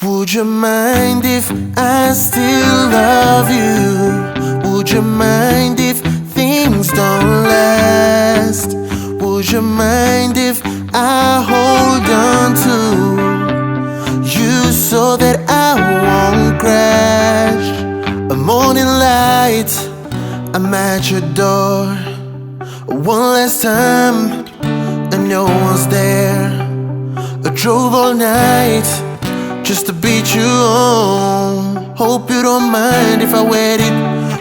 Would you mind if I still love you? Would you mind if things don't last? Would you mind if I hold on to you so that I won't crash? A morning light, I'm at your door. One last time, and no one's there. I drove all night just to beat you home. Hope you don't mind if I wait it.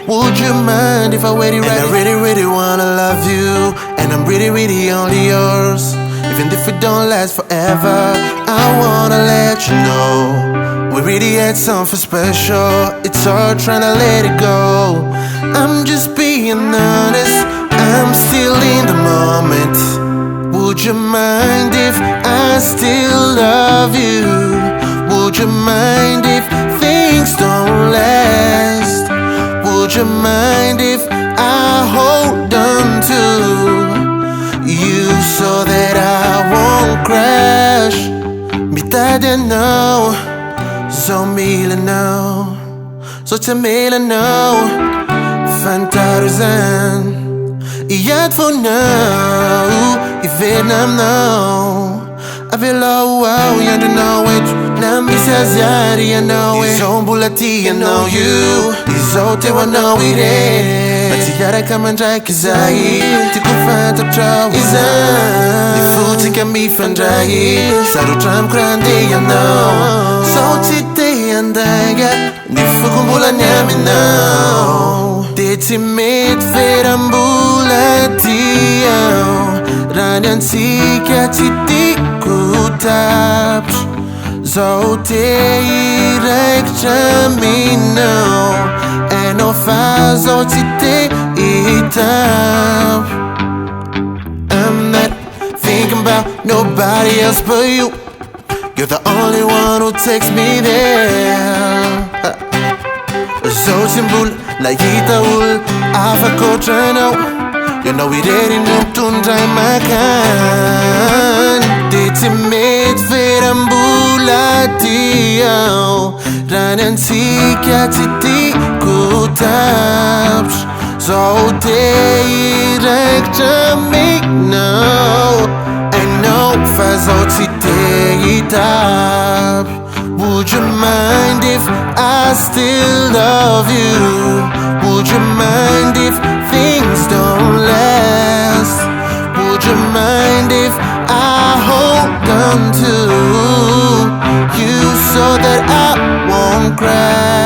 Would you mind if I wait it right? And I really, really wanna love you, and I'm really, really only yours. Even if it don't last forever, I wanna let you know we really had something special. It's hard trying to let it go. I'm just being honest, I'm still in the moment. Would you mind if I still love you? Would you mind if things don't last? Would you mind if I hold on to you so that I won't crash? Mitade now, so mila now, so chamela now, Fantarizan. Yet for now, if Vietnam now, I feel low, wow, you don't know it. Nam is Yari, I know it. Zon Bulati, I know you. Izote, I know it. But Tiara come and drag Kizai. To go find a trout, Izan. The food to get me from dry. Saddle tram grande, I know. So today and I got Nifukumbula Nyami now. Deti made Ferambulati. Ranyan Sika Titi Kutaps. Zote me now. And of us, Zotite Itap. I'm not thinking about nobody else but you. You're the only one who takes me there. Zotimbul, Laita Ul, Afako Trano. You know we ready to try my kind. Diti made Ferambula Dio. Ranan Sika Titi Kutaps. So direct me now. I know Fazoti Tap. Would you mind if I still love you? Would you mind if things don't last? Would you mind if I hold on to you so that I won't cry?